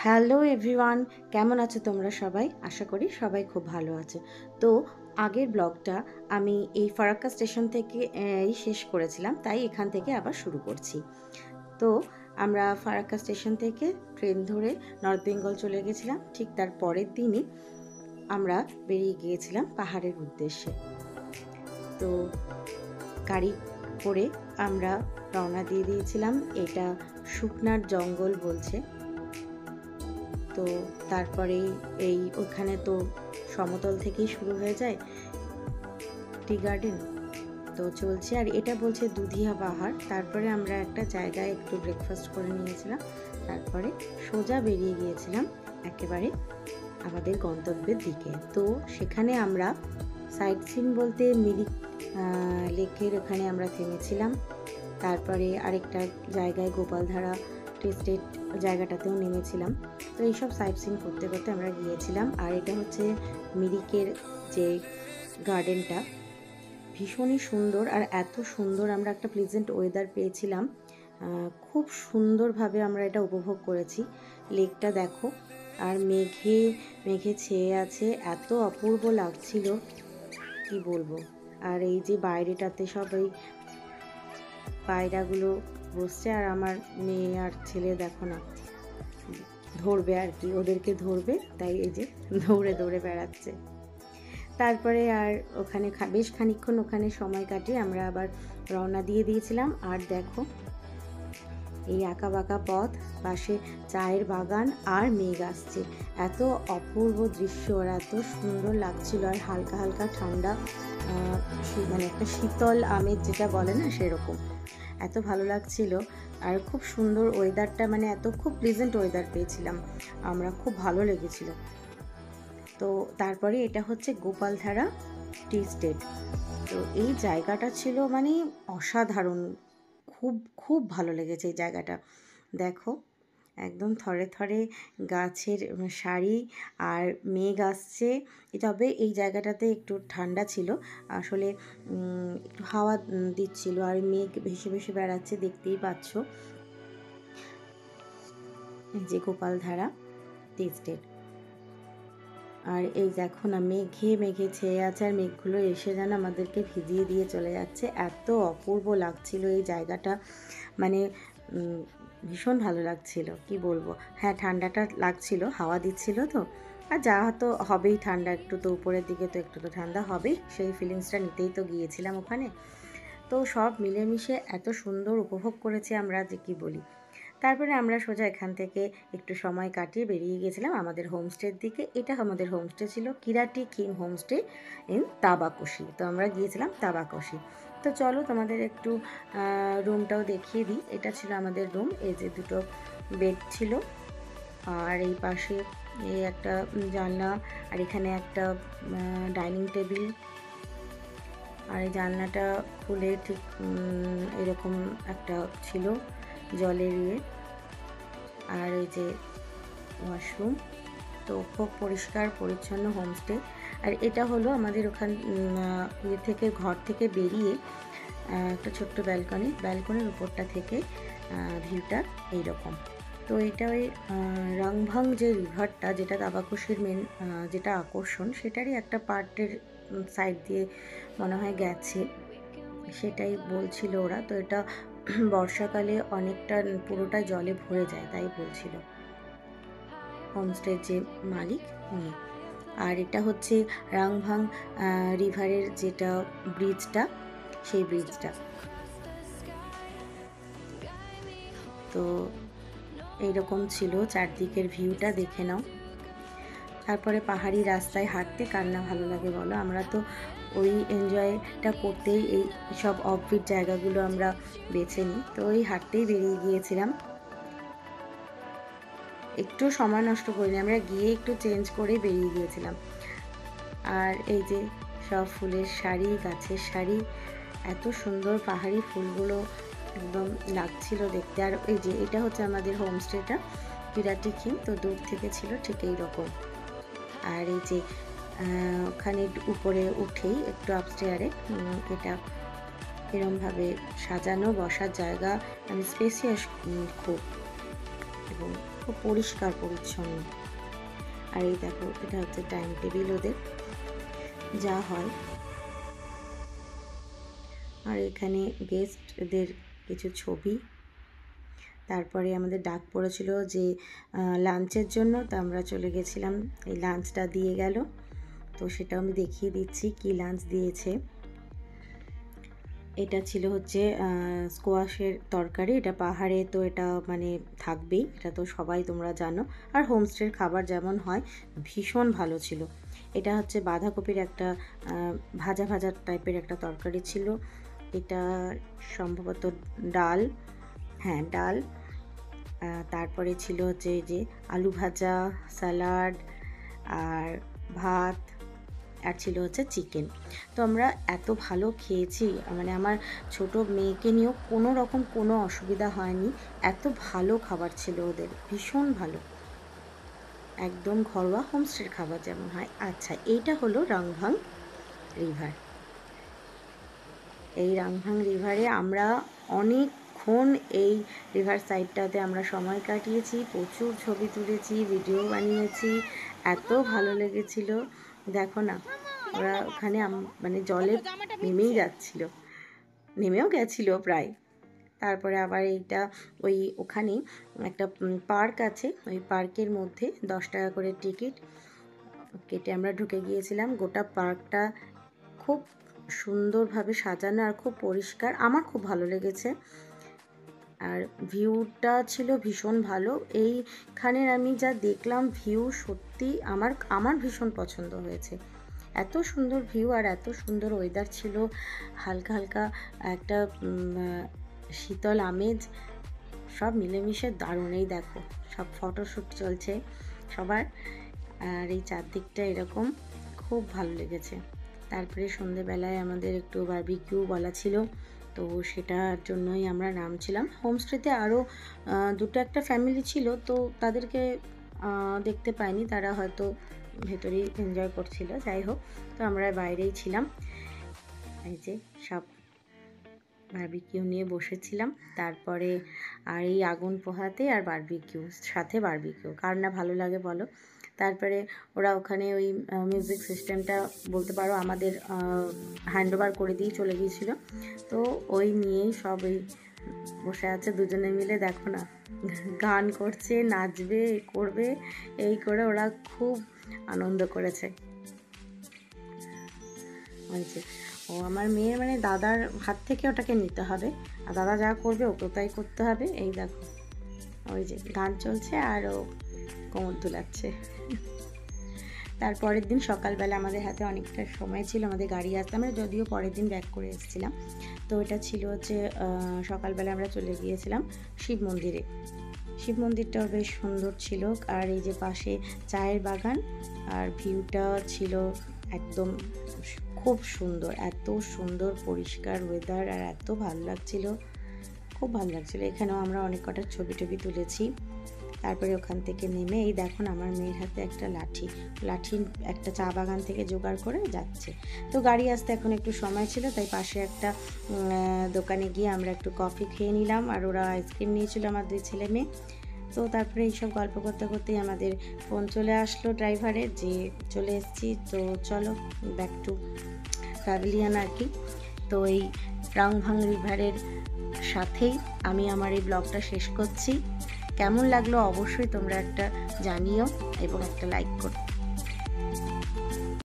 Hello everyone, কেমন আছো তোমরা সবাই? আশা করি সবাই খুব ভালো আছে। তো আগের ব্লগটা আমি এই ফারাক্কা স্টেশন থেকে শেষ করেছিলাম, তাই এখান থেকে আবার শুরু করছি। তো আমরা ফারাক্কা স্টেশন থেকে ট্রেন ধরে নর্থ বেঙ্গল চলে গেছিলাম। ঠিক তার পরের দিনই আমরা বেরিয়ে গিয়েছিলাম পাহাড়ের উদ্দেশ্যে। তো গাড়ি করে আমরা রওনা দিয়ে দিয়েছিলাম। এটা শুকনার জঙ্গল বলছে। তো তারপরে ওখানে তো সমতল থেকেই শুরু হয়ে যায় টি গার্ডেন। তো চলছে, আর এটা বলছে দুধিয়া পাহাড়। তারপরে আমরা একটা জায়গায় একটু ব্রেকফাস্ট করে নিয়েছিলাম, তারপরে সোজা বেরিয়ে গিয়েছিলাম একেবারে আমাদের গন্তব্যের দিকে। তো সেখানে আমরা সাইট সিন বলতে মিরিক লেকের ওখানে আমরা থেমেছিলাম। তারপরে আরেকটা জায়গায় গোপালধারা টি স্টেট জায়গাটাতেও নেমেছিলাম। তো এইসব সাইট সিন করতে করতে আমরা গিয়েছিলাম। আর এটা হচ্ছে মিরিকের যে গার্ডেনটা, ভীষণই সুন্দর। আর এত সুন্দর, আমরা একটা প্লেজেন্ট ওয়েদার পেয়েছিলাম, খুব সুন্দরভাবে আমরা এটা উপভোগ করেছি। লেকটা দেখো, আর মেঘে মেঘে ছেয়ে আছে, এত অপূর্ব লাগছিল কি বলবো। আর এই যে বাইরেটাতে সব এই পায়রাগুলো বসছে, আর আমার মেয়ে আর ছেলে দেখো না, ধরবে আর কি, ওদেরকে ধরবে, তাই এই যে দৌড়ে দৌড়ে বেড়াচ্ছে। তারপরে আর ওখানে বেশ খানিকক্ষণ ওখানে সময় কাটিয়ে আমরা আবার রওনা দিয়ে দিয়েছিলাম। আর দেখো এই আঁকা বাঁকা পথ, পাশে চায়ের বাগান আর মেঘ আসছে, এত অপূর্ব দৃশ্য আর এত সুন্দর লাগছিল। আর হালকা হালকা ঠান্ডা, মানে একটা শীতল আমেজ যেটা বলে না, সেরকম এত ভালো লাগছিল। আর খুব সুন্দর ওয়েদারটা, মানে খুব প্লেজেন্ট ওয়েদার পেয়েছিলাম আমরা, খুব ভালো লেগেছিল। তো তারপরে এটা হচ্ছে গোপালধারা টি স্টেট। তো এই জায়গাটা ছিল মানে অসাধারণ, খুব খুব ভালো লেগেছে এই জায়গাটা। দেখো একদম থরে থরে গাছের সারি, আর মেঘ আসছে। তবে এই জায়গাটাতে একটু ঠান্ডা ছিল আসলে, একটু হাওয়া দিচ্ছিল, আর মেঘ ভেসে ভেসে বেড়াচ্ছে, দেখতেই পাচ্ছ। যে গোপালধারা টি স্টেট। আর এই দেখো না, মেঘে মেঘে ছেয়ে আছে, আর মেঘগুলো এসে যেন আমাদেরকে ভিজিয়ে দিয়ে চলে যাচ্ছে, এত অপূর্ব লাগছিল এই জায়গাটা, মানে ভীষণ ভালো লাগছিল কি বলবো। হ্যাঁ, ঠান্ডাটা লাগছিল, হাওয়া দিচ্ছিল তো, আর যা তো হবেই ঠান্ডা, একটু তো উপরের দিকে তো একটু তো ঠান্ডা হবেই, সেই ফিলিংসটা নিতেই তো গিয়েছিলাম ওখানে। তো সব মিলেমিশে এত সুন্দর উপভোগ করেছি আমরা যে কি বলি। তারপরে আমরা সোজা এখান থেকে একটু সময় কাটিয়ে বেরিয়ে গেছিলাম আমাদের হোমস্টের দিকে। এটা আমাদের হোমস্টে ছিল কিরাটি কিং হোমস্টে ইন তাবাকশি। তো আমরা গিয়েছিলাম তাবাকশি। তো চলো তোমাদের একটু রুমটাও দেখিয়ে দিই। এটা ছিল আমাদের রুম। এই যে দুটো বেড ছিল, আর এই পাশে এই একটা জানলা, আর এখানে একটা ডাইনিং টেবিল। আর এই জানলাটা খুলে ঠিক এরকম একটা ছিল জলের ইয়ে, আর এই যে ওয়াশরুম। তো খুব পরিষ্কার পরিচ্ছন্ন হোমস্টে। আর এটা হলো আমাদের ওখান ইয়ে থেকে, ঘর থেকে বেরিয়ে একটা ছোট্ট ব্যালকনির উপরটা থেকে ভিউটা এইরকম। তো এটা ওই রাংভাং যে রিভারটা, যেটা তাবাকশির মেন যেটা আকর্ষণ, সেটারই একটা পার্টের সাইড দিয়ে মনে হয় গেছে, সেটাই বলছিল ওরা। তো এটা বর্ষাকালে অনেকটা পুরোটাই জলে ভরে যায়, তাই বলছিল হোমস্টের যে মালিক উনি। আর এটা হচ্ছে রাংভাং রিভারের যেটা ব্রিজটা, সেই ব্রিজটা। তো এইরকম ছিল চারদিকের ভিউটা, দেখে নাও। তারপরে পাহাড়ি রাস্তায় হাঁটতে কার না ভালো লাগে বলো। আমরা তো ওই এনজয়টা করতেই এই সব অফবিট জায়গাগুলো আমরা বেছে নিই। তো ওই হাঁটতেই বেরিয়ে গিয়েছিলাম, একটু সময় নষ্ট করিনি, আমরা গিয়ে একটু চেঞ্জ করে বেরিয়ে গিয়েছিলাম। আর এই যে সব ফুলের শাড়ি, গাছের শাড়ি, এত সুন্দর পাহাড়ি ফুলগুলো একদম লাগছিল দেখতে। আর এই যে এটা হচ্ছে আমাদের হোমস্টেটা কিরাটি কিং। তো দূর থেকে ছিল ঠিক এইরকম। আর এই যে ওখানে উপরে উঠেই একটু আপস্টেয়ারে এটা এরমভাবে সাজানো, বসার জায়গা, মানে স্পেসিয়াস খুব, এবং খুব পরিষ্কার পরিচ্ছন্ন। আর এই দেখো, এটা হচ্ছে টাইম টেবিল ওদের যা হয়। আর এখানে গেস্টদের কিছু ছবি। তারপরে আমাদের ডাক পড়েছিল যে লাঞ্চের জন্য, তো আমরা চলে গেছিলাম, এই লাঞ্চটা দিয়ে গেল। তো সেটাও আমি দেখিয়ে দিচ্ছি কি লাঞ্চ দিয়েছে। এটা ছিল হচ্ছে স্কোয়াশের তরকারি। এটা পাহাড়ে তো এটা মানে থাকবেই, এটা তো সবাই তোমরা জানো। আর হোমস্টের খাবার যেমন হয় ভীষণ ভালো ছিল। এটা হচ্ছে বাঁধাকপির একটা ভাজা ভাজা টাইপের একটা তরকারি ছিল। এটা সম্ভবত ডাল, হ্যাঁ ডাল। তারপরে ছিল হচ্ছে যে আলু ভাজা, স্যালাড আর ভাত, আর ছিল হচ্ছে চিকেন। তো আমরা এত ভালো খেয়েছি, মানে আমার ছোট মেয়েকে নিয়েও কোনো রকম কোনো অসুবিধা হয়নি। এত ভালো খাবার ছিল ওদের, ভীষণ ভালো, একদম ঘরোয়া হোমস্টের খাবার যেমন হয়। আচ্ছা, এইটা হলো রাংভাং রিভার। এই রাংভাং রিভারে আমরা অনেকক্ষণ এই রিভার সাইডটাতে আমরা সময় কাটিয়েছি, প্রচুর ছবি তুলেছি, ভিডিও বানিয়েছি, এত ভালো লেগেছিল। দেখো না, ওরা ওখানে মানে জলে নেমেই যাচ্ছিল, নেমেও গেছিল প্রায়। তারপরে আবার এইটা ওখানে একটা পার্ক আছে, ওই পার্কের মধ্যে 10 টাকা করে টিকিট কেটে আমরা ঢুকে গিয়েছিলাম। গোটা পার্কটা খুব সুন্দরভাবে সাজানো আর খুব পরিষ্কার, আমার খুব ভালো লেগেছে। আর ভিউটা ছিল ভীষণ ভালো। এইখানের আমি যা দেখলাম ভিউ, সত্যি আমার ভীষণ পছন্দ হয়েছে। এত সুন্দর ভিউ আর এত সুন্দর ওয়েদার ছিল, হালকা হালকা একটা শীতল আমেজ, সব মিলেমিশে দারুণ। এই দেখো, সব ফটোশ্যুট চলছে সবার, আর এই চারদিকটা এরকম, খুব ভালো লেগেছে। তারপরে সন্ধেবেলায় আমাদের একটু বারবিকিউ বলা ছিল, তো সেটার জন্যই আমরা নামছিলাম। হোমস্টেতে আরও দুটো একটা ফ্যামিলি ছিল, তো তাদেরকে দেখতে পাইনি, তারা হয়তো ভেতরেই এনজয় করছিল। যাই হোক, তো আমরা বাইরেই ছিলাম, এই যে সব বারবিকিউ নিয়ে বসেছিলাম। তারপরে আর এই আগুন পোহাতে আর বারবিকিউ, সাথে বারবিকিউ কার না ভালো লাগে বলো। তারপরে ওরা ওখানে ওই মিউজিক সিস্টেমটা বলতে পারো আমাদের হ্যান্ডওভার করে দিয়ে চলে গিয়েছিল। তো ওই নিয়েই সব ওই বসে আছে দুজনে মিলে, দেখো না, গান করছে, নাচবে, করবে, এই করে ওরা খুব আনন্দ করেছে। হয়েছে, ও আমার মেয়ে মানে দাদার হাত থেকে ওটাকে নিতে হবে, আর দাদা যা করবে ওকে তাই করতে হবে। এই দেখো, ওই যে গান চলছে আর ও কোমর দুলাচ্ছে। তারপরের দিন সকালবেলা আমাদের হাতে অনেকটা সময় ছিল, আমাদের গাড়ি আসতে, আমরা যদিও পরের দিন ব্যাক করে এসেছিলাম। তো এটা ছিল হচ্ছে সকালবেলা আমরা চলে গিয়েছিলাম শিব মন্দিরে। শিব মন্দিরটাও বেশ সুন্দর ছিল, আর এই যে পাশে চায়ের বাগান, আর ভিউটা ছিল একদম খুব সুন্দর, এত সুন্দর পরিষ্কার ওয়েদার, আর এত ভালো লাগছিল, খুব ভালো লাগছিল। এখানেও আমরা অনেক কটা ছবি টবি তুলেছি। তারপরে ওখান থেকে নেমে এই দেখুন আমার মেয়ের হাতে একটা লাঠি একটা চা বাগান থেকে জোগাড় করে যাচ্ছে। তো গাড়ি আসতে এখন একটু সময় ছিল, তাই পাশে একটা দোকানে গিয়ে আমরা একটু কফি খেয়ে নিলাম, আর ওরা আইসক্রিম নিয়েছিল আমার দুই ছেলে মেয়ে। তো তারপরে এইসব গল্প করতে করতেই আমাদের ফোন চলে আসলো ড্রাইভারের যে চলে এসেছি, তো চলো ব্যাক টু প্যাভিলিয়ন আর কি। তো এই রাংভাং রিভারের সাথেই আমি আমার এই ব্লগটা শেষ করছি। কেমন লাগলো অবশ্যই তোমরা একটা জানিও এবং একটা লাইক করো।